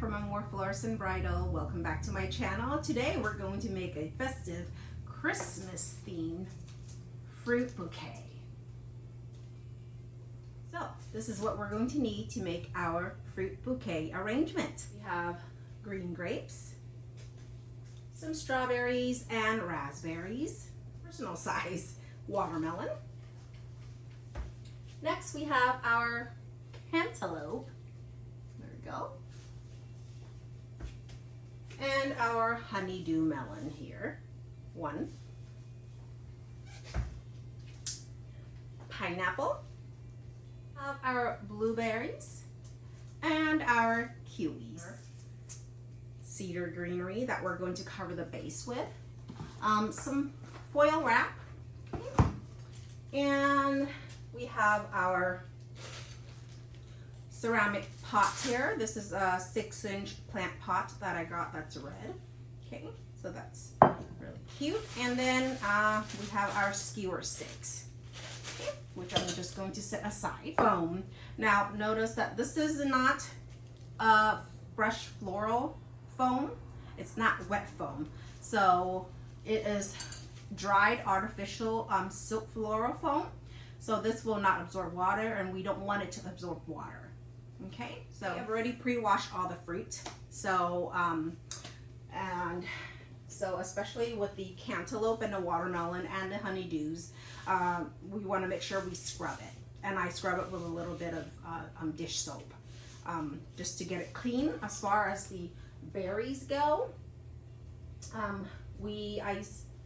from Amore Florist and Bridal. Welcome back to my channel. Today we're going to make a festive Christmas themed fruit bouquet. So this is what we're going to need to make our fruit bouquet arrangement. We have green grapes, some strawberries and raspberries, personal size watermelon. Next we have our cantaloupe. There we go. And our honeydew melon here. One. Pineapple. Our blueberries. And our kiwis. Cedar greenery that we're going to cover the base with. Some foil wrap. And we have our ceramic pot here. This is a 6-inch plant pot that I got that's red. Okay, so that's really cute. And then we have our skewer sticks, okay, which I'm just going to set aside. Foam. Now notice that this is not a fresh floral foam. It's not wet foam. So it is dried artificial silk floral foam. So this will not absorb water, and we don't want it to absorb water. Okay, so I've already pre-washed all the fruit. So, and so especially with the cantaloupe and the watermelon and the honeydews, we want to make sure we scrub it. And I scrub it with a little bit of dish soap, just to get it clean. As far as the berries go, I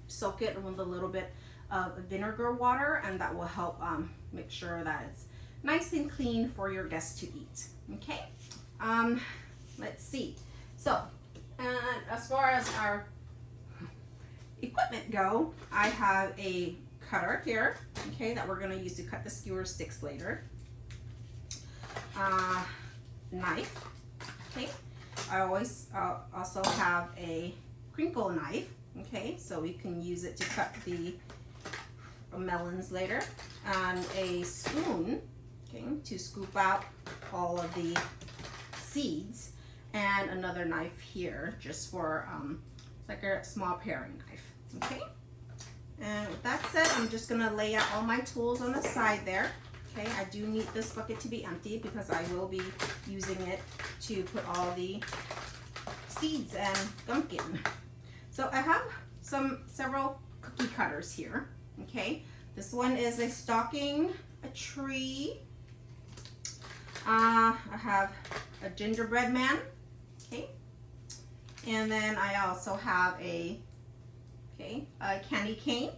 soak it with a little bit of vinegar water, and that will help make sure that it's nice and clean for your guests to eat. Okay, let's see. So, as far as our equipment go, I have a cutter here, okay, that we're going to use to cut the skewer sticks later. Knife, okay. I always also have a crinkle knife, okay, so we can use it to cut the melons later, and a spoon, okay, to scoop out all of the seeds, and another knife here just for it's like a small paring knife. Okay, and with that said, I'm just gonna lay out all my tools on the side there. Okay, I do need this bucket to be empty because I will be using it to put all the seeds and gunk in. So I have several cookie cutters here. Okay, this one is a stocking, a tree. I have a gingerbread man. Okay, and then I also have a candy cane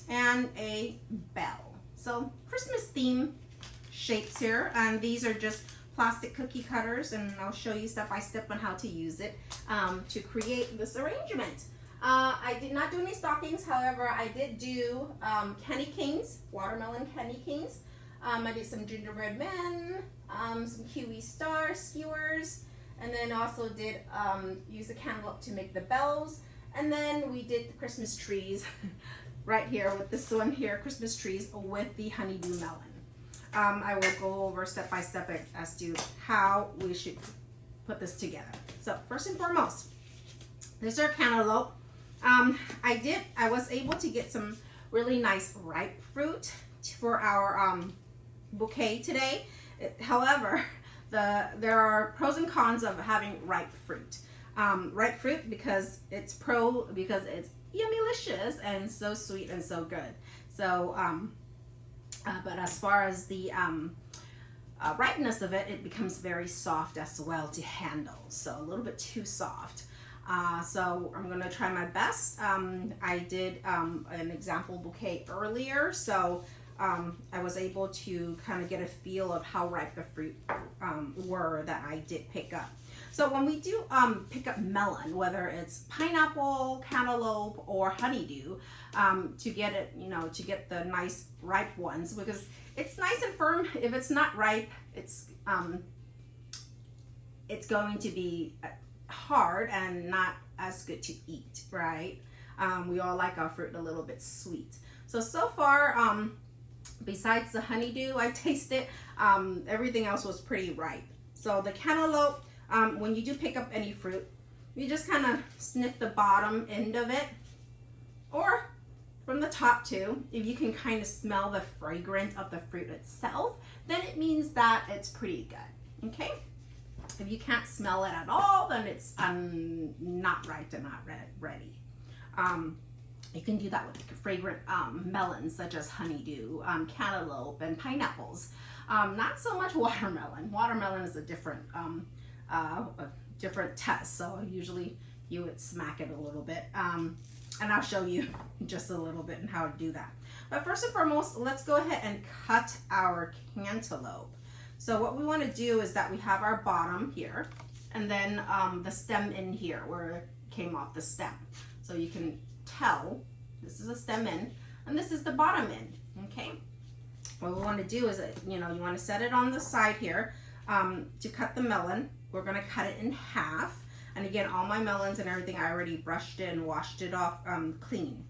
and a bell. So Christmas theme shapes here, and these are just plastic cookie cutters, and I'll show you step by step on how to use it to create this arrangement. I did not do any stockings, however, I did do candy canes, watermelon candy canes. I did some gingerbread men, some Kiwi star skewers, and then also did use the cantaloupe to make the bells. And then we did the Christmas trees right here with this one here, Christmas trees with the honeydew melon. I will go over step by step as to how we should put this together. So first and foremost, there's our cantaloupe. I was able to get some really nice ripe fruit for our bouquet today. However, there are pros and cons of having ripe fruit. Ripe fruit because it's yummylicious and so sweet and so good. So, but as far as the ripeness of it, it becomes very soft as well to handle. So a little bit too soft. So I'm going to try my best. I did an example bouquet earlier, so I was able to kind of get a feel of how ripe the fruit were that I did pick up. So when we do pick up melon, whether it's pineapple, cantaloupe, or honeydew, to get it, to get the nice ripe ones, because it's nice and firm. If it's not ripe, it's going to be hard and not as good to eat, right? We all like our fruit a little bit sweet. So far, besides the honeydew I tasted, everything else was pretty ripe. So the cantaloupe, when you do pick up any fruit, you just kind of sniff the bottom end of it, or from the top too. If you can kind of smell the fragrance of the fruit itself, then it means that it's pretty good, okay? If you can't smell it at all, then it's not ripe and not ready. You can do that with fragrant melons such as honeydew, cantaloupe, and pineapples. Not so much watermelon. Watermelon is a different test, so usually you would smack it a little bit. And I'll show you just a little bit on how to do that. But first and foremost, let's go ahead and cut our cantaloupe. So what we want to do is that we have our bottom here, and then the stem in here where it came off the stem. So you can tell this is a stem end, and this is the bottom end, okay? What we want to do is, you want to set it on the side here to cut the melon. We're going to cut it in half. And again, all my melons and everything, I already brushed it and washed it off clean.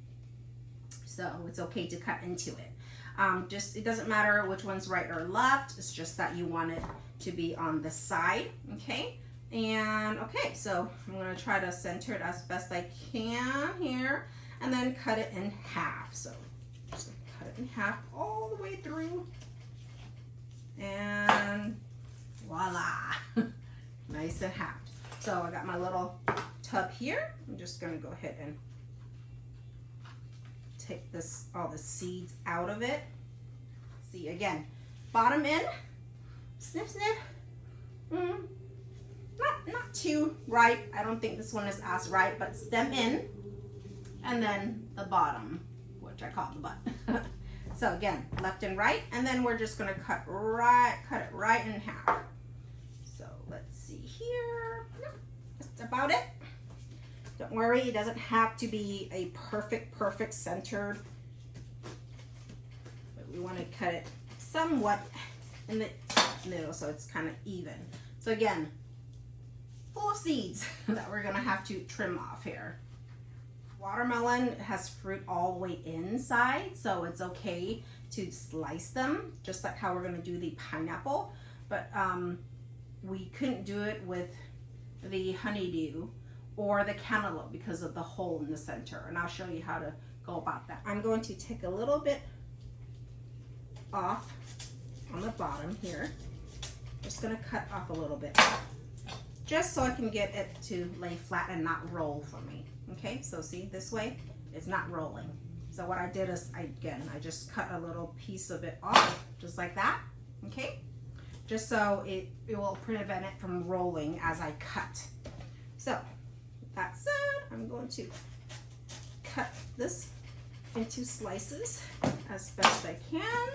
So it's okay to cut into it. It doesn't matter which one's right or left. It's just that you want it to be on the side, okay? And okay, so I'm gonna try to center it as best I can here, and then cut it in half. So just cut it in half all the way through, and voila, nice and halved. So I got my little tub here. I'm just gonna go ahead and take all the seeds out of it. See, again, bottom end, sniff, sniff. Not too ripe. I don't think this one is as ripe, but stem in, and then the bottom, which I call the butt. So again, left and right, and then we're just gonna cut it right in half. So let's see here. That's about it. Don't worry, it doesn't have to be a perfect centered, but we want to cut it somewhat in the middle so it's kind of even. So again, full of seeds that we're gonna have to trim off here. Watermelon has fruit all the way inside, so it's okay to slice them, just like how we're gonna do the pineapple, but we couldn't do it with the honeydew or the cantaloupe because of the hole in the center, and I'll show you how to go about that. I'm going to take a little bit off on the bottom here. Just gonna cut off a little bit, just so I can get it to lay flat and not roll for me. Okay, so see, this way it's not rolling. So what I did is, I just cut a little piece of it off, just like that, okay? Just so it will prevent it from rolling as I cut. So that said, I'm going to cut this into slices as best I can.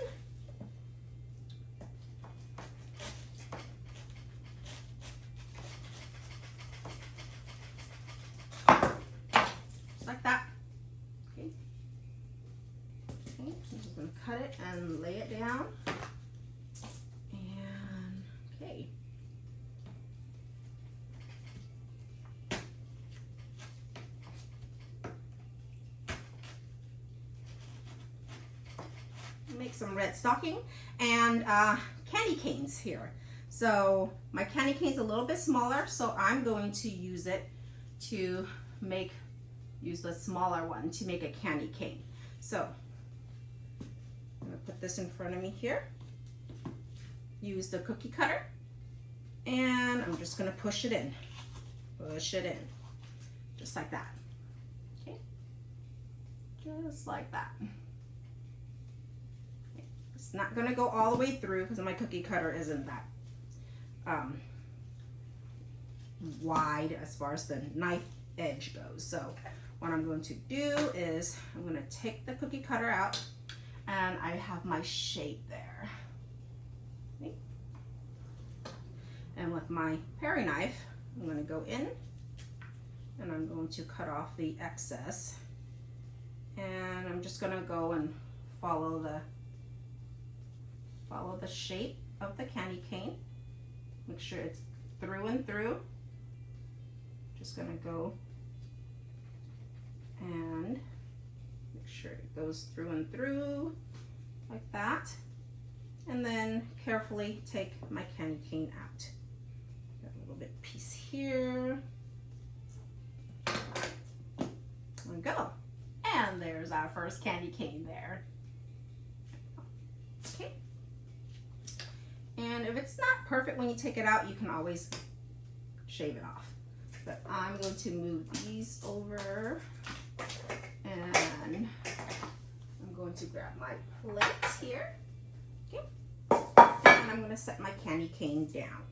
Just like that. Okay. Okay, I'm just going to cut it and lay it down. And okay. Make some red stocking and candy canes here. So my candy cane's a little bit smaller, so I'm going to use it to use the smaller one to make a candy cane. So I'm gonna put this in front of me here. Use the cookie cutter, and I'm just gonna push it in, just like that. Okay, just like that. It's not gonna go all the way through because my cookie cutter isn't that wide as far as the knife edge goes. So what I'm going to do is I'm gonna take the cookie cutter out, and I have my shape there. Okay. And with my paring knife, I'm gonna go in and I'm going to cut off the excess, and I'm just gonna go and follow the shape of the candy cane. Make sure it's through and through. Just gonna go and make sure it goes through and through like that, and then carefully take my candy cane out. a little bit piece here. There we go. And there's our first candy cane there. Okay. And if it's not perfect when you take it out, you can always shave it off. But I'm going to move these over, and I'm going to grab my plates here. Okay. And I'm going to set my candy cane down.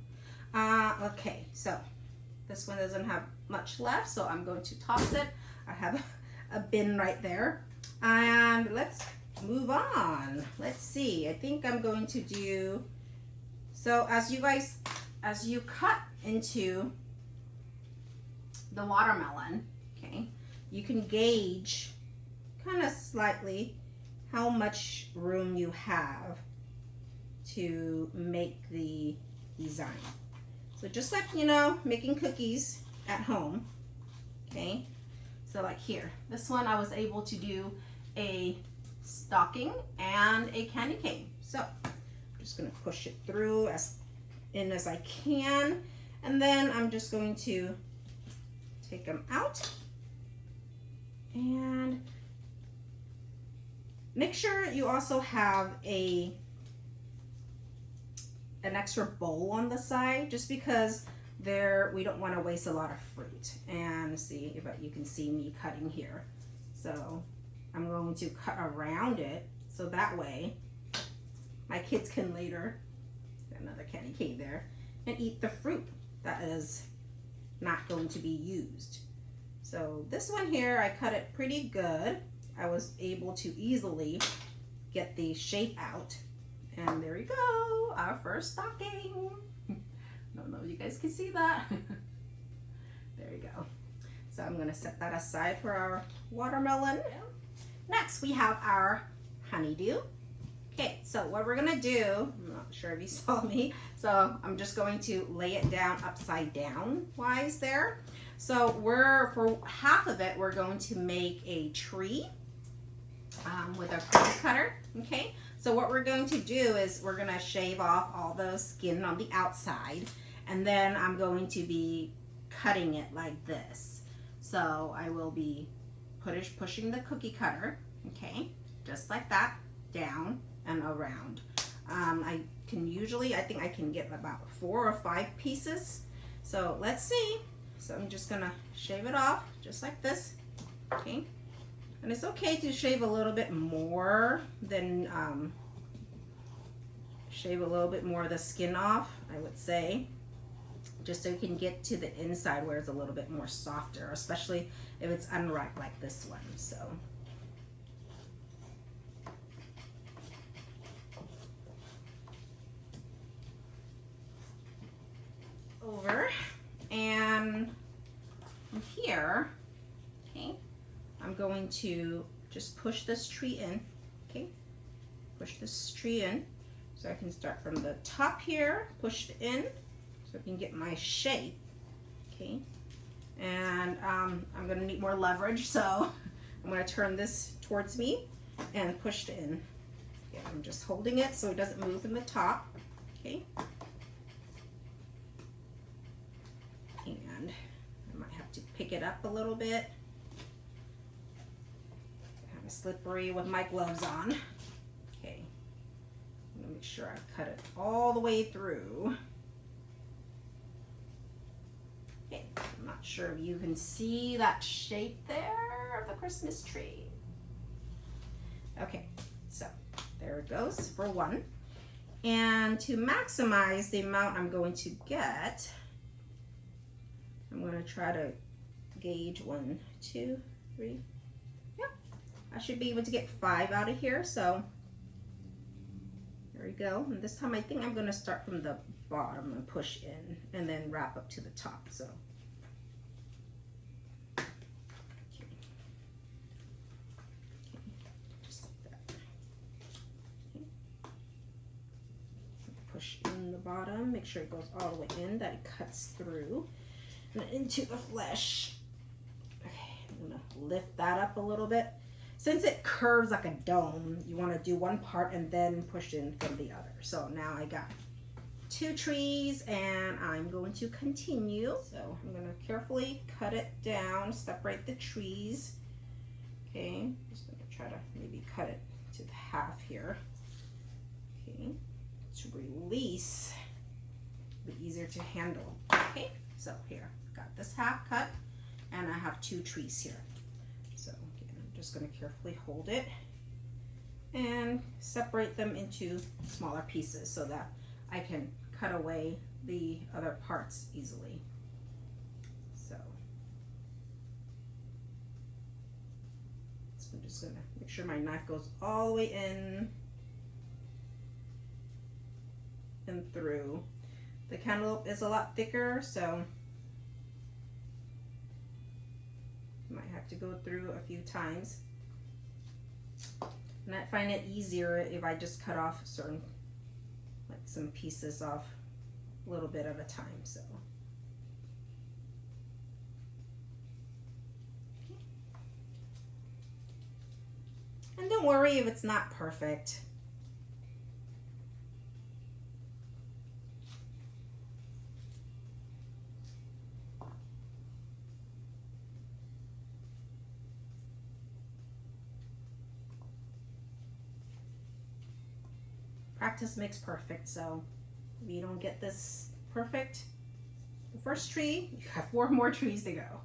Okay, so this one doesn't have much left, so I'm going to toss it. I have a bin right there. And let's move on. Let's see. I think I'm going to do, so as you cut into the watermelon, okay, you can gauge kind of slightly how much room you have to make the design. So just like, you know, making cookies at home, okay? So like here, this one I was able to do a stocking and a candy cane. So I'm just gonna push it through as I can, and then I'm just going to take them out and make sure you also have an extra bowl on the side, just because we don't want to waste a lot of fruit. And see if you can see me cutting here. So I'm going to cut around it so that way my kids can later, another candy cane there, and eat the fruit that is not going to be used. So this one here, I cut it pretty good. I was able to easily get the shape out. And there we go, our first stocking. Don't know if you guys can see that. There you go. So I'm gonna set that aside for our watermelon. Next, we have our honeydew. Okay, so what we're gonna do, I'm not sure if you saw me, so I'm just going to lay it down upside down wise there. So for half of it, we're going to make a tree with a cookie cutter, okay? So what we're going to do is we're gonna shave off all the skin on the outside, and then I'm going to be cutting it like this. So I will be pushing the cookie cutter, okay, just like that, down and around. I think I can get about 4 or 5 pieces. So let's see. So I'm just gonna shave it off just like this, okay? And it's okay to shave a little bit more than, shave a little bit more of the skin off, I would say, just so you can get to the inside where it's a little bit more softer, especially if it's unripe like this one. So over, and from here, okay, I'm going to just push this tree in, okay, push this tree in, so I can start from the top here, push it in, so I can get my shape, okay, and I'm gonna need more leverage, so I'm gonna turn this towards me and push it in. Okay, I'm just holding it so it doesn't move in the top, okay. And I might have to pick it up a little bit. Kind of slippery with my gloves on. Okay, I'm gonna make sure I cut it all the way through. Okay, I'm not sure if you can see that shape there of the Christmas tree. Okay, so there it goes for one. And to maximize the amount I'm going to get, I'm going to try to gauge 1, 2, 3. Yeah, I should be able to get 5 out of here. So there we go. And this time I think I'm going to start from the bottom and push in and then wrap up to the top. So just like that. Okay. Push in the bottom, make sure it goes all the way in, that it cuts through and into the flesh. Okay, I'm gonna lift that up a little bit. Since it curves like a dome, you want to do one part and then push in from the other. So now I got 2 trees, and I'm going to continue. So I'm going to carefully cut it down, separate the trees. Okay, just going to try to maybe cut it to the half here. Okay, to release, be easier to handle. Okay, so here, got this half cut, and I have 2 trees here. So again, I'm just going to carefully hold it and separate them into smaller pieces so that I can cut away the other parts easily. So I'm just going to make sure my knife goes all the way in and through. The cantaloupe is a lot thicker, so you might have to go through a few times. And I find it easier if I just cut off certain, like some pieces off a little bit at a time. So okay. And don't worry if it's not perfect. Practice makes perfect, so if you don't get this perfect the first tree, you have 4 more trees to go.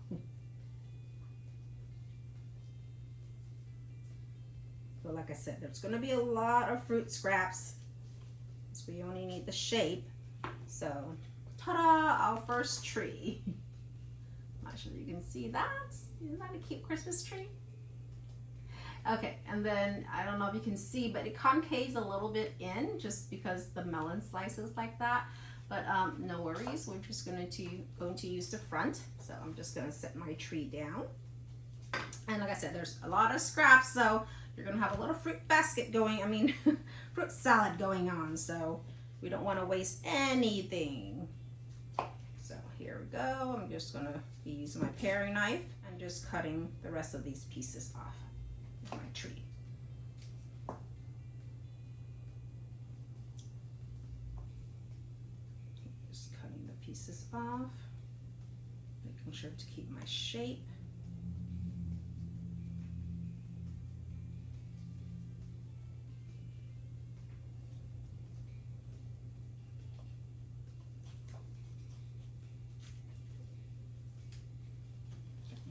So like I said, there's going to be a lot of fruit scraps, so we only need the shape. So ta-da, our first tree. I'm not sure you can see that. Isn't that a cute Christmas tree? Okay, and then I don't know if you can see, but it concaves a little bit in just because the melon slices like that. But no worries, we're just going to use the front. So I'm just going to set my tree down. And like I said, there's a lot of scraps, so you're going to have a little fruit basket going, fruit salad going on. So we don't want to waste anything. So here we go. I'm just going to be using my paring knife and just cutting the rest of these pieces off my tree. Just cutting the pieces off, making sure to keep my shape.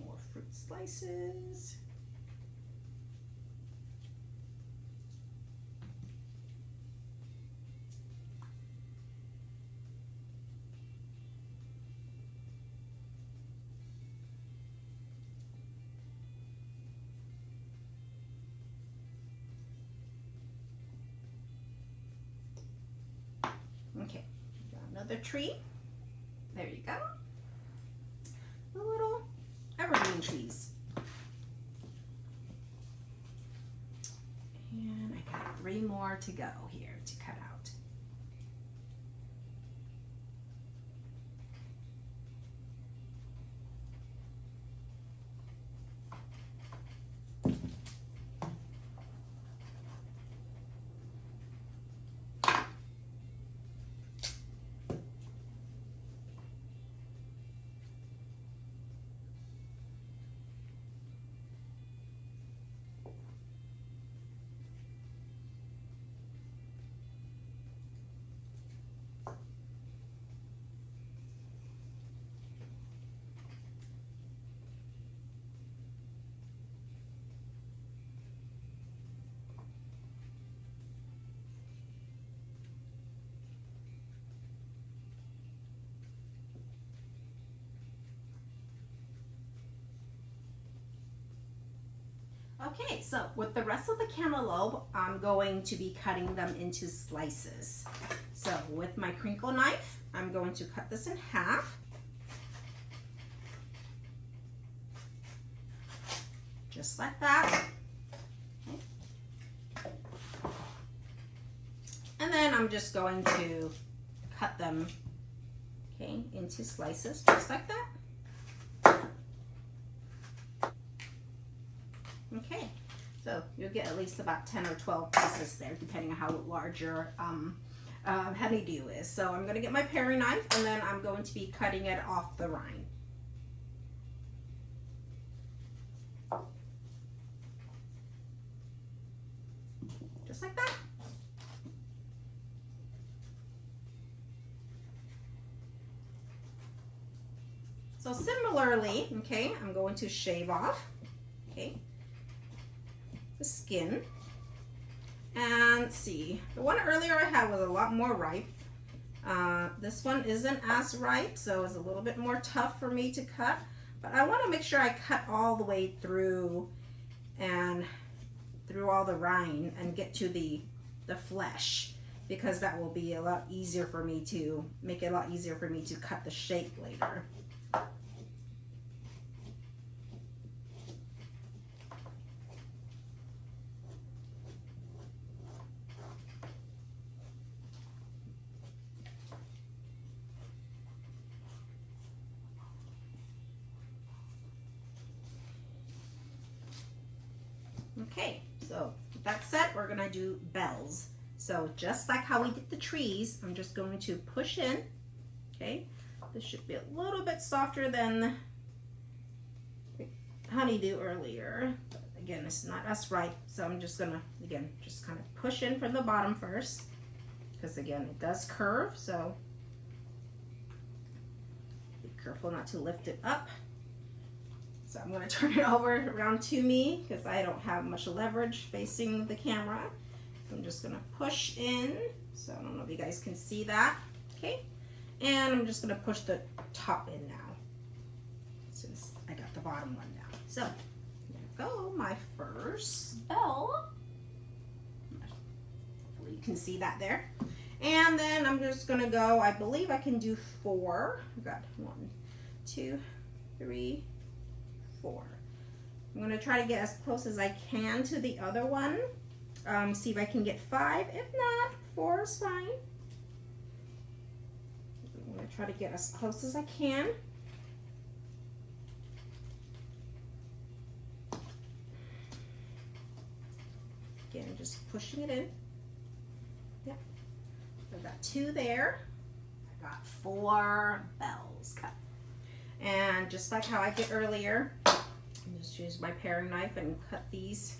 More fruit slices. Okay, got another tree. There you go. The little evergreen trees. And I got 3 more to go here to cut out. Okay, so with the rest of the cantaloupe, I'm going to be cutting them into slices. So with my crinkle knife, I'm going to cut this in half. Just like that. Okay. And then I'm just going to cut them, okay, into slices, just like that. Okay, so you'll get at least about 10 or 12 pieces there, depending on how large your honeydew is. So I'm going to get my paring knife and then I'm going to be cutting it off the rind. Just like that. So similarly, okay, I'm going to shave off, okay, the skin. And see, the one earlier I had was a lot more ripe. This one isn't as ripe, so it's a little bit more tough for me to cut. But I want to make sure I cut all the way through and through all the rind and get to the flesh, because that will be a lot easier for me to make it a lot easier for me to cut the shape later. Okay, so with that said, we're gonna do bells. So just like how we did the trees, I'm just going to push in, okay? This should be a little bit softer than the honeydew earlier. But again, it's not as ripe, so I'm just gonna, again, just kind of push in from the bottom first, because again, it does curve, so be careful not to lift it up. So I'm going to turn it over around to me because I don't have much leverage facing the camera. So I'm just going to push in. So I don't know if you guys can see that. Okay. And I'm just going to push the top in now, since I got the bottom one down. So there we go, my first bell. Hopefully you can see that there. And then I'm just going to go, I believe I can do 4. I've got 1, 2, 3, 4. I'm going to try to get as close as I can to the other one. See if I can get 5. If not, 4 is fine. I'm going to try to get as close as I can. Again, just pushing it in. Yep. I've got 2 there. I got 4 bells cut. And just like how I did earlier, I'll just use my paring knife and cut these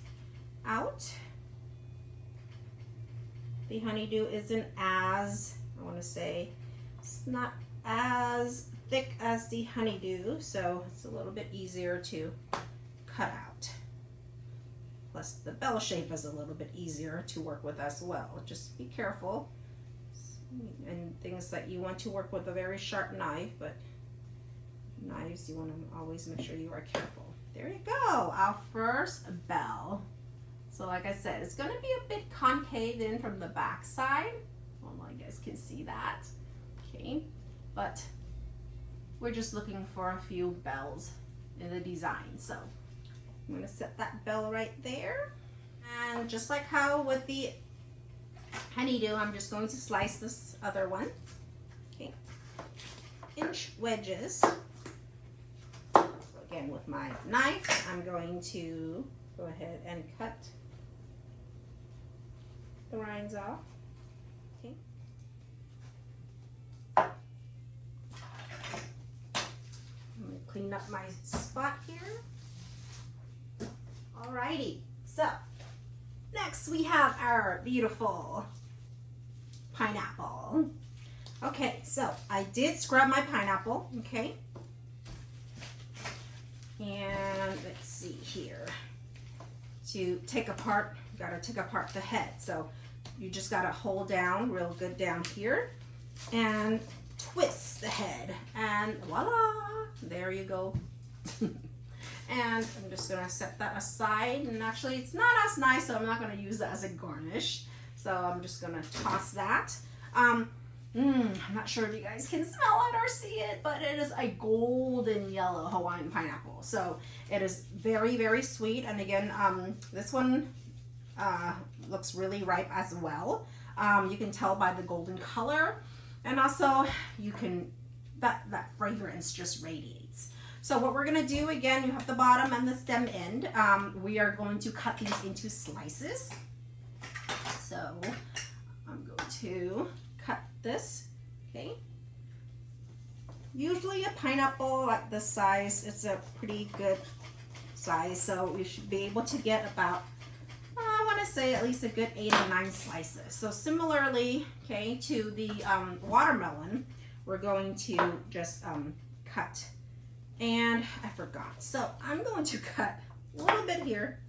out. The honeydew isn't as, I want to say, it's not as thick as the honeydew, so it's a little bit easier to cut out. Plus the bell shape is a little bit easier to work with as well. Just be careful. And things that you want to work with a very sharp knife, but knives, you want to always make sure you are careful. There you go, our first bell. So like I said, it's going to be a bit concave in from the back side. I don't know if you guys can see that. Okay, but we're just looking for a few bells in the design. So I'm going to set that bell right there. And just like how with the honeydew, I'm just going to slice this other one. Okay, inch wedges. Again, with my knife, I'm going to go ahead and cut the rinds off. Okay. I'm going to clean up my spot here. Alrighty, so next we have our beautiful pineapple. Okay, so I did scrub my pineapple, okay? And let's see here. To take apart, you gotta take apart the head. So you just gotta hold down real good down here and twist the head, and voila, there you go. And I'm just gonna set that aside, and actually it's not as nice, so I'm not gonna use that as a garnish. So I'm just gonna toss that. I'm not sure if you guys can smell it or see it, but it is a golden yellow Hawaiian pineapple. So it is very, very sweet. And again, this one looks really ripe as well. You can tell by the golden color, and also you can, that fragrance just radiates. So what we're gonna do, again, you have the bottom and the stem end. We are going to cut these into slices. So I'm going to cut this, okay? Usually a pineapple like this size, it's a pretty good size, so you should be able to get about, I want to say at least a good 8 or 9 slices. So similarly, okay, to the watermelon, we're going to just cut. And I forgot, so I'm going to cut a little bit here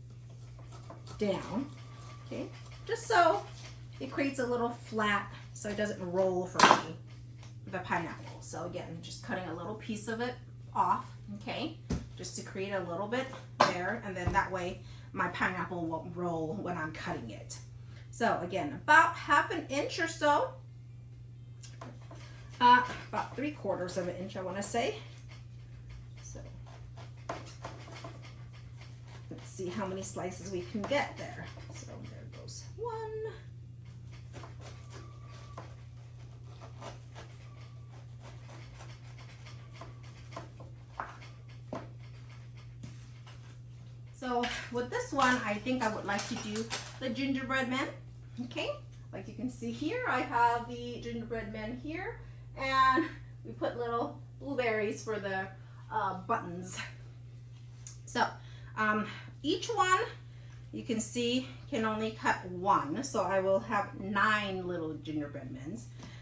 down, okay, just so it creates a little flat so it doesn't roll for me, the pineapple. So again, just cutting a little piece of it off, okay, just to create a little bit there, and then that way my pineapple won't roll when I'm cutting it. So again, about 1/2 inch or so, about 3/4 of an inch, I want to say. So let's see how many slices we can get there. So there goes 1. So with this one, I think I would like to do the gingerbread man, okay? Like you can see here, I have the gingerbread man here, and we put little blueberries for the buttons. So each one, you can see, can only cut 1, so I will have 9 little gingerbread men.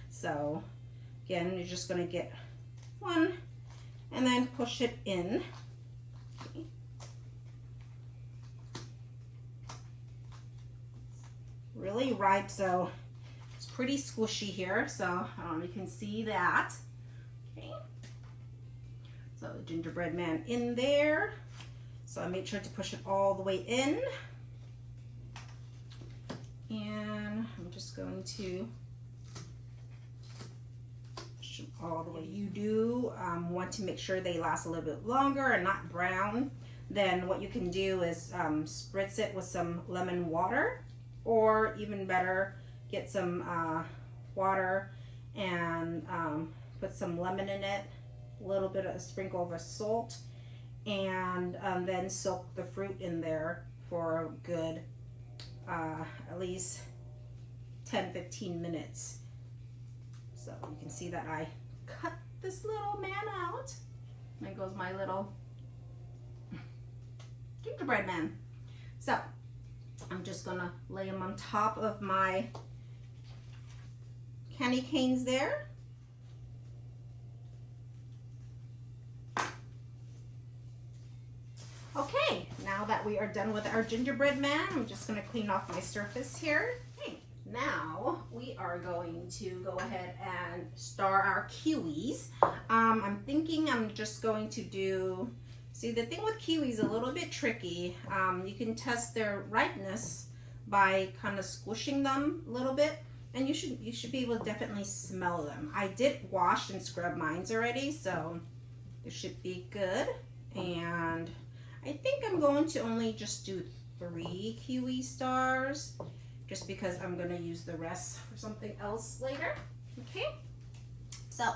So again, you're just gonna get 1 and then push it in. Okay. Really ripe, so it's pretty squishy here, so you can see that. Okay, so the gingerbread man in there, so I made sure to push it all the way in, and I'm just going to push them all the way. You do want to make sure they last a little bit longer and not brown. Then what you can do is spritz it with some lemon water, or even better, get some water and put some lemon in it, a little bit of a sprinkle of salt, and then soak the fruit in there for a good at least 10-15 minutes. So you can see that I cut this little man out. There goes my little gingerbread man. So I'm just gonna lay them on top of my candy canes there. Okay, now that we are done with our gingerbread man, I'm just gonna clean off my surface here. Okay, now we are going to go ahead and star our kiwis. I'm thinking I'm just going to do, see, the thing with kiwis is a little bit tricky. You can test their ripeness by kind of squishing them a little bit, and you should be able to definitely smell them. I did wash and scrub mine already, so it should be good. And I think I'm going to only just do 3 kiwi stars, just because I'm going to use the rest for something else later. Okay, so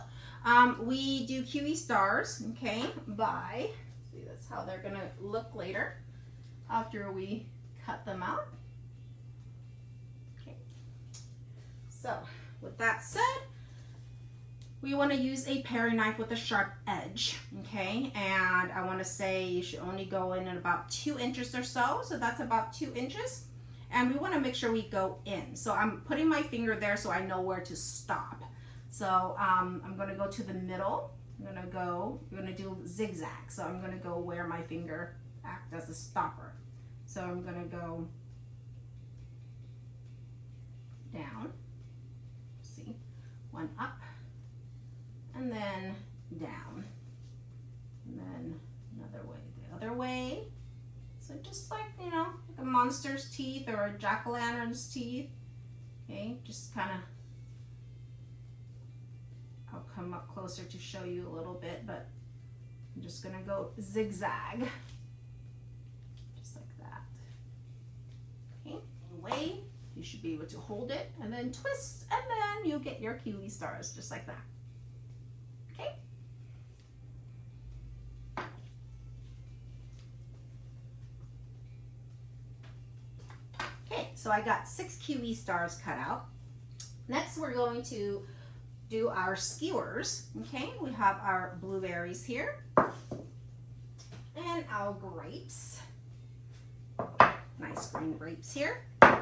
we do kiwi stars, okay, by, see, that's how they're going to look later after we cut them out. Okay, so with that said, we want to use a paring knife with a sharp edge, okay? And I want to say you should only go in at about 2 inches or so. So that's about 2 inches. And we want to make sure we go in. So I'm putting my finger there so I know where to stop. So I'm going to go to the middle. I'm going to do zigzag. So I'm going to go where my finger acts as a stopper. So I'm going to go down, see, 1 up, and then down, and then another way, the other way. So just like, you know, like a monster's teeth or a jack-o'-lantern's teeth. Okay, just kind of, I'll come up closer to show you a little bit, but I'm just gonna go zigzag, just like that. Okay, way, you should be able to hold it and then twist, and then you get your kiwi stars, just like that. Okay. Okay, so I got 6 kiwi stars cut out. Next, we're going to do our skewers. Okay, we have our blueberries here and our grapes. Nice green grapes here. And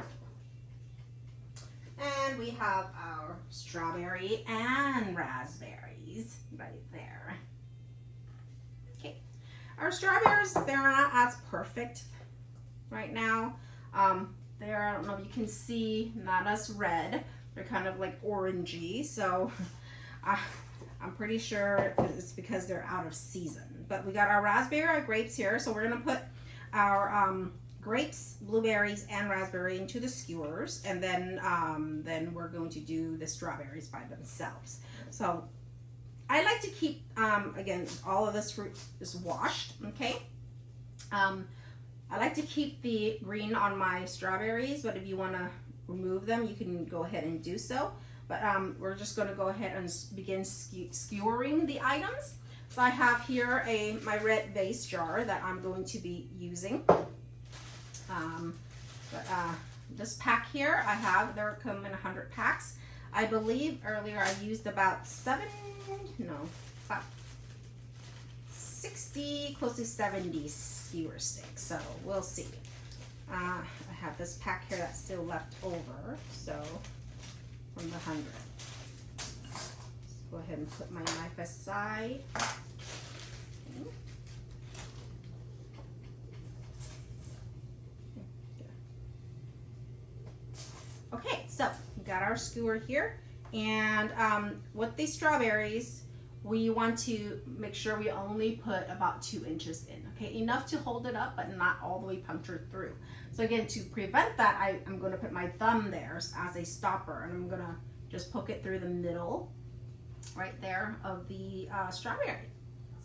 we have our strawberry and raspberries right there. Okay, our strawberries, they're not as perfect right now. They're, I don't know if you can see, not as red. They're kind of like orangey, so I'm pretty sure it's because they're out of season. But we got our raspberry, our grapes here, so we're gonna put our grapes, blueberries, and raspberry into the skewers, and then we're going to do the strawberries by themselves. So I like to keep, again, all of this fruit is washed, okay? I like to keep the green on my strawberries, but if you want to remove them, you can go ahead and do so. But we're just going to go ahead and begin skewering the items. So I have here my red vase jar that I'm going to be using. This pack here I have, there come in 100 packs. I believe earlier I used about 60, close to 70 skewer sticks, so we'll see. I have this pack here that's still left over, so from the 100. Let's go ahead and put my knife aside. Okay, so we got our skewer here, and with these strawberries, we want to make sure we only put about 2 inches in, okay? Enough to hold it up, but not all the way punctured through. So again, to prevent that, I'm gonna put my thumb there as a stopper, and I'm gonna just poke it through the middle, right there, of the strawberry.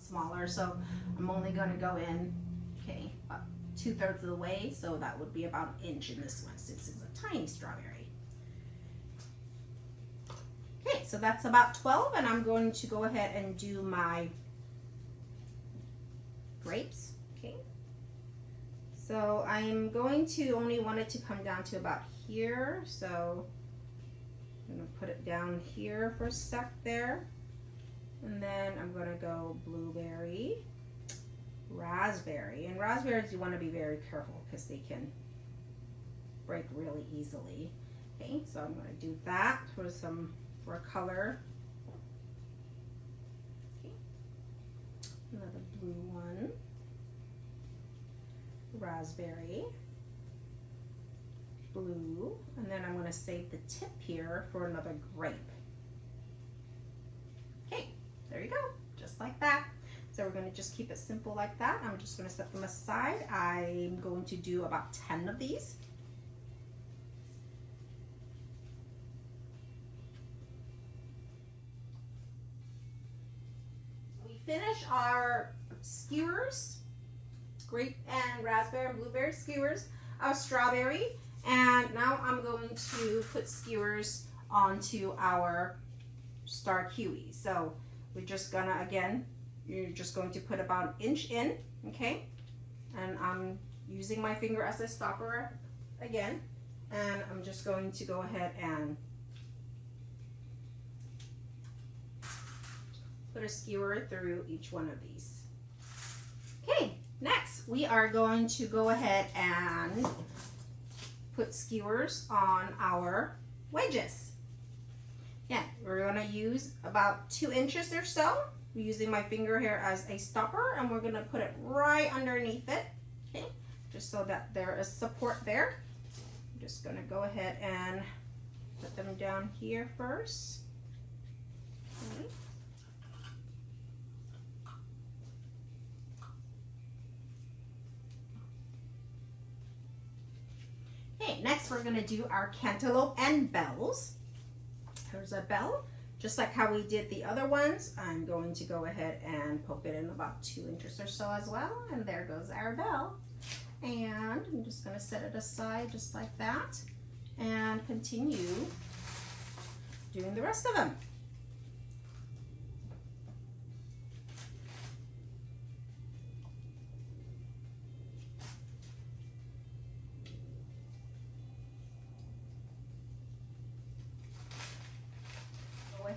Smaller, so I'm only gonna go in, okay, about 2/3 of the way, so that would be about 1 inch in this one, since it's a tiny strawberry. Okay, so that's about 12, and I'm going to go ahead and do my grapes, okay? So I'm going to only want it to come down to about here, so I'm gonna put it down here for a sec there. And then I'm gonna go blueberry, raspberry, and raspberries you wanna be very careful because they can break really easily. Okay, so I'm gonna do that for a color. Okay. Another blue one. Raspberry. Blue. And then I'm going to save the tip here for another grape. Okay, there you go. Just like that. So we're going to just keep it simple like that. I'm just going to set them aside. I'm going to do about 10 of these. Finish our skewers, grape and raspberry and blueberry skewers, our strawberry, and now I'm going to put skewers onto our star kiwi. So we're just gonna, again, you're just going to put about 1 inch in, okay? And I'm using my finger as a stopper again, and I'm just going to go ahead and put a skewer through each one of these. Okay, next we are going to go ahead and put skewers on our wedges. Yeah, we're gonna use about 2 inches or so. I'm using my finger here as a stopper, and we're gonna put it right underneath it, okay, just so that there is support there. I'm just gonna go ahead and put them down here first. Okay. Okay, next we're gonna do our cantaloupe and bells. Here's a bell, just like how we did the other ones. I'm going to go ahead and poke it in about 2 inches or so as well, and there goes our bell. And I'm just gonna set it aside just like that, and continue doing the rest of them.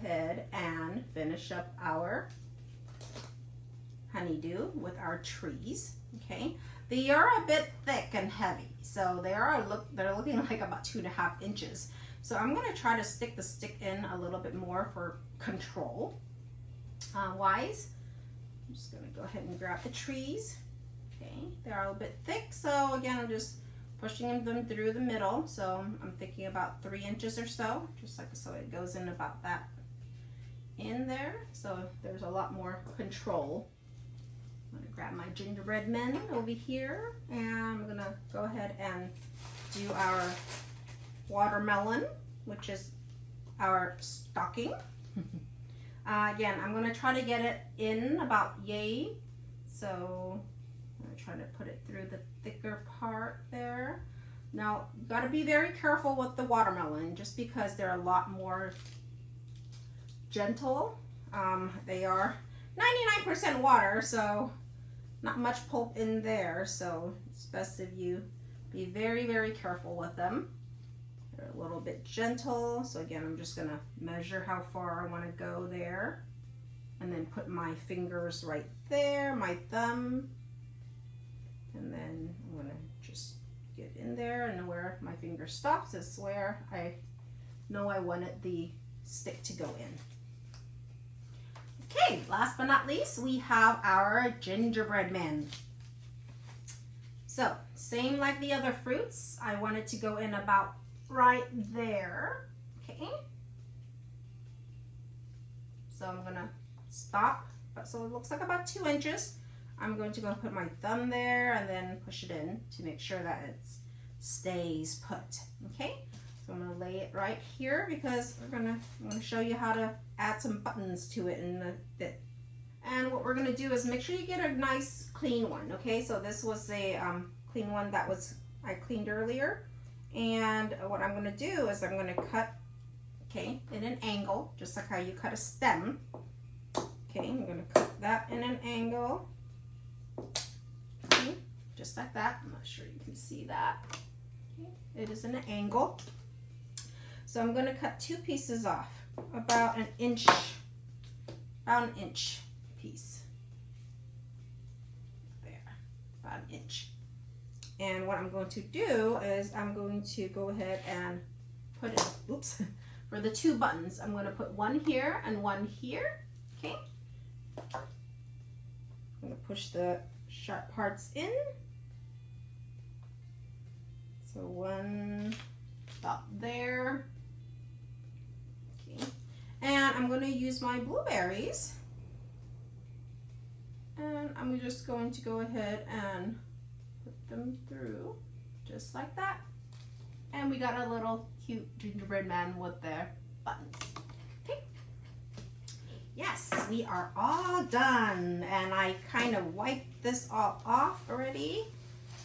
ahead and finish up our honeydew with our trees. Okay, they are a bit thick and heavy, so they're looking like about 2.5 inches. So I'm going to try to stick the stick in a little bit more for control wise. I'm just going to go ahead and grab the trees. Okay, they're a little bit thick, so again I'm just pushing them through the middle. So I'm thinking about 3 inches or so, just like so it goes in about that in there. So there's a lot more control. I'm going to grab my gingerbread men over here, and I'm going to go ahead and do our watermelon, which is our stocking. Again, I'm going to try to get it in about yay. So I'm going to try to put it through the thicker part there. Now, you got to be very careful with the watermelon, just because they're a lot more gentle. They are 99% water, so not much pulp in there, so it's best if you be very, very careful with them. They're a little bit gentle, so again, I'm just gonna measure how far I want to go there, and then put my fingers right there, my thumb, and then I'm gonna just get in there, and where my finger stops is where I know I wanted the stick to go in. Okay, last but not least, we have our gingerbread men. So, same like the other fruits, I want it to go in about right there. Okay. So I'm gonna stop. So it looks like about 2 inches. I'm going to go put my thumb there and then push it in to make sure that it stays put. Okay. So I'm gonna lay it right here because I'm gonna show you how to add some buttons to it in a bit. And what we're gonna do is make sure you get a nice clean one. Okay, so this was a clean one that I cleaned earlier. And what I'm gonna do is I'm gonna cut, okay, in an angle, just like how you cut a stem. Okay, I'm gonna cut that in an angle. Okay, just like that. I'm not sure you can see that. Okay, it is an angle. So I'm going to cut 2 pieces off, about an inch piece. There, about an inch. And what I'm going to do is I'm going to go ahead and put it, oops, for the 2 buttons, I'm going to put one here and one here, okay? I'm going to push the sharp parts in. So one about there. And I'm going to use my blueberries, and I'm just going to go ahead and put them through just like that, and we got a little cute gingerbread man with their buttons. Okay, yes, we are all done, and I kind of wiped this all off already.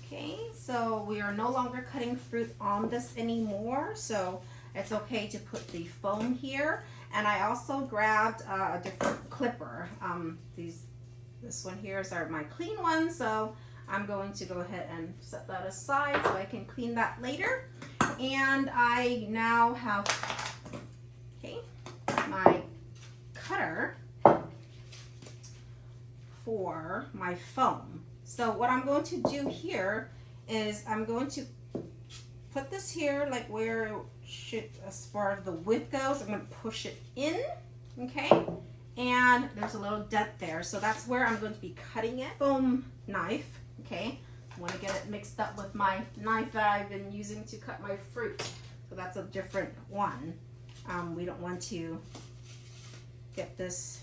Okay, so we are no longer cutting fruit on this anymore, so it's okay to put the foam here. And I also grabbed a different clipper. This one here is my clean one, so I'm going to go ahead and set that aside so I can clean that later. And I now have, okay, my cutter for my foam. So what I'm going to do here is I'm going to put this here like where should, as far as the width goes, I'm going to push it in, okay, and there's a little dent there, so that's where I'm going to be cutting it. Foam knife, okay, I want to get it mixed up with my knife that I've been using to cut my fruit, so that's a different one. We don't want to get this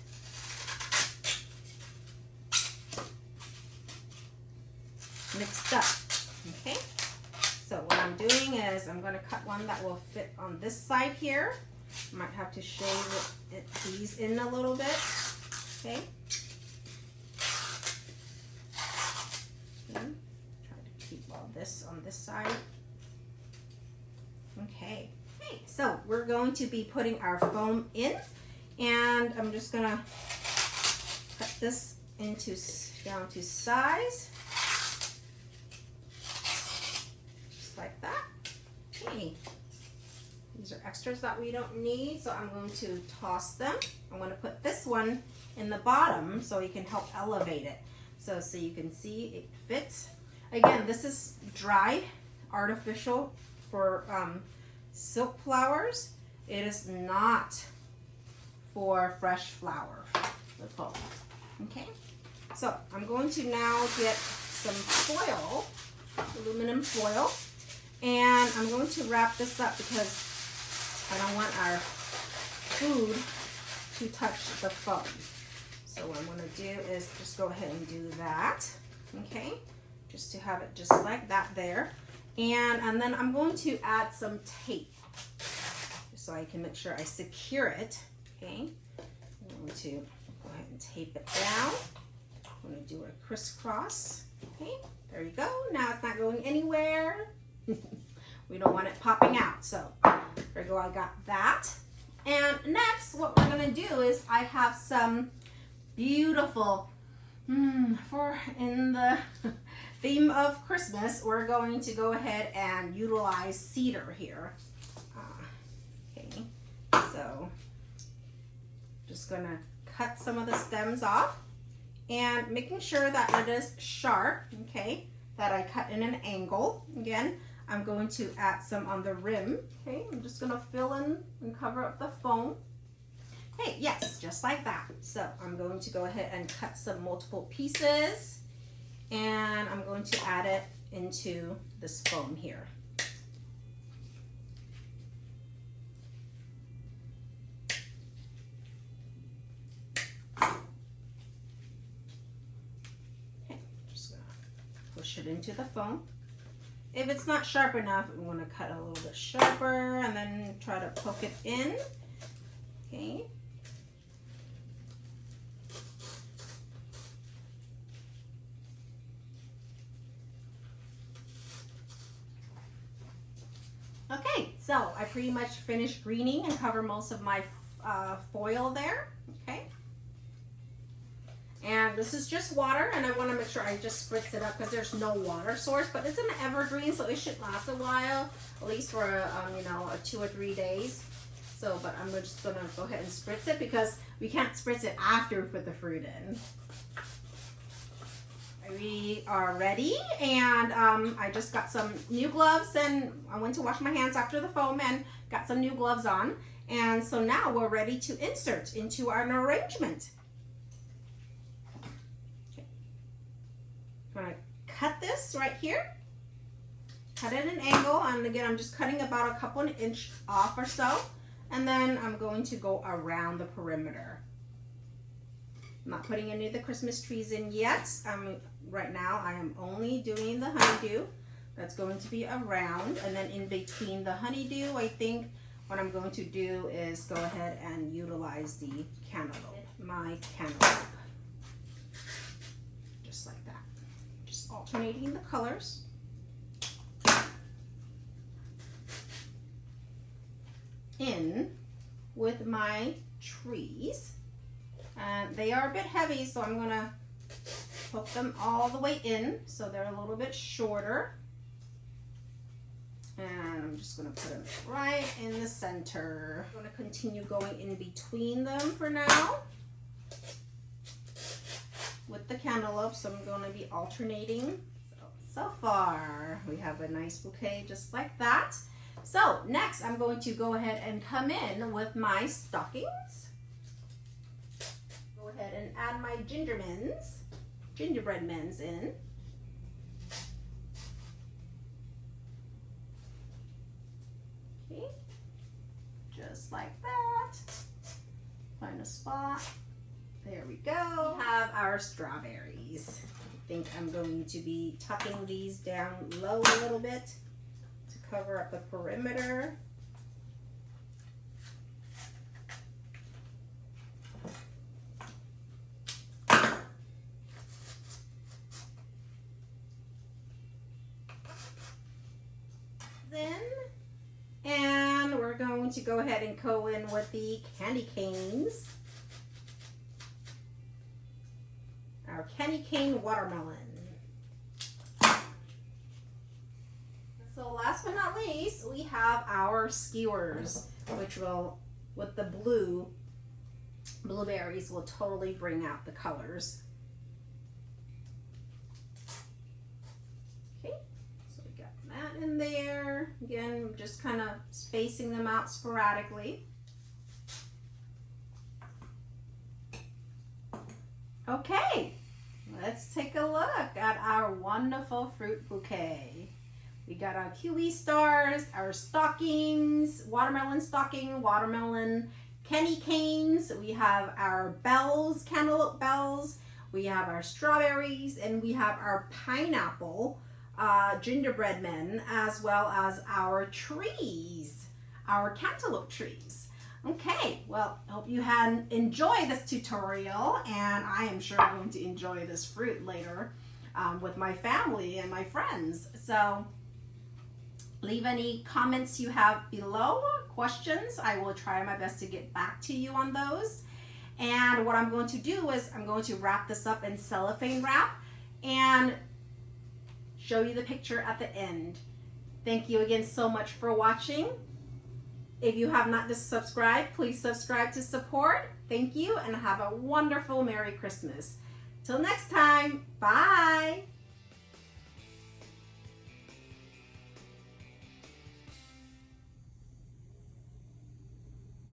mixed up, okay. So what I'm doing is I'm going to cut one that will fit on this side here. Might have to shave these in a little bit. Okay. Try to keep all this on this side. Okay. Okay. So we're going to be putting our foam in, and I'm just going to cut this down to size. Like that. Okay. These are extras that we don't need, so I'm going to toss them. I'm going to put this one in the bottom so you can help elevate it. So you can see it fits. Again, this is dried artificial for silk flowers. It is not for fresh flower, the foam. Okay, so I'm going to now get some foil, aluminum foil, and I'm going to wrap this up because I don't want our food to touch the foam. So what I'm going to do is just go ahead and do that, okay, just to have it just like that there. And then I'm going to add some tape so I can make sure I secure it, okay. I'm going to go ahead and tape it down. I'm going to do a crisscross, okay, there you go. Now it's not going anywhere. We don't want it popping out, so there you go, I got that. And next, what we're going to do is I have some beautiful, for in the theme of Christmas, we're going to go ahead and utilize cedar here. Okay, so just going to cut some of the stems off and making sure that it is sharp, okay, that I cut in an angle. Again, I'm going to add some on the rim. Okay, I'm just going to fill in and cover up the foam. Hey, yes, just like that. So I'm going to go ahead and cut some multiple pieces, and I'm going to add it into this foam here. Okay, just gonna push it into the foam. If it's not sharp enough, I'm going to cut a little bit sharper and then try to poke it in. Okay. Okay, so I pretty much finished greening and cover most of my foil there. Okay. And this is just water, and I want to make sure I just spritz it up because there's no water source, but it's an evergreen, so it should last a while, at least for you know, 2 or 3 days. So, but I'm just gonna go ahead and spritz it because we can't spritz it after we put the fruit in. We are ready, and I just got some new gloves, and I went to wash my hands after the foam and got some new gloves on, and so now we're ready to insert into our arrangement. I'm going to cut this right here, cut it at an angle, and again I'm just cutting about a couple of inch off or so, and then I'm going to go around the perimeter. I'm not putting any of the Christmas trees in yet. Right now I am only doing the honeydew. That's going to be around, and then in between the honeydew, I think what I'm going to do is go ahead and utilize the cantaloupe, my cantaloupe. Just like that. Just alternating the colors. In with my trees. And they are a bit heavy, so I'm gonna hook them all the way in so they're a little bit shorter. And I'm just gonna put them right in the center. I'm gonna continue going in between them for now with the cantaloupe, so I'm gonna be alternating. So far we have a nice bouquet just like that. So next I'm going to go ahead and come in with my stockings. Go ahead and add my gingerbread men's in. Okay, just like that. Find a spot. There we go. We have our strawberries. I think I'm going to be tucking these down low a little bit to cover up the perimeter. And we're going to go ahead and go in with the candy canes. Our candy cane watermelon. So last but not not least, we have our skewers, which will, with the blueberries, will totally bring out the colors. Okay, so we got that in there. Again, just kind of spacing them out sporadically. Okay, let's take a look at our wonderful fruit bouquet. We got our Kiwi stars, our stockings, watermelon stocking, watermelon candy canes. We have our bells, cantaloupe bells. We have our strawberries, and we have our pineapple gingerbread men, as well as our trees, our cantaloupe trees. Okay, well, I hope you had enjoyed this tutorial, and I am sure going to enjoy this fruit later with my family and my friends. So leave any comments you have below, questions. I will try my best to get back to you on those. And what I'm going to do is I'm going to wrap this up in cellophane wrap and show you the picture at the end. Thank you again so much for watching. If you have not just subscribed, please subscribe to support. Thank you, and have a wonderful Merry Christmas. Till next time, bye.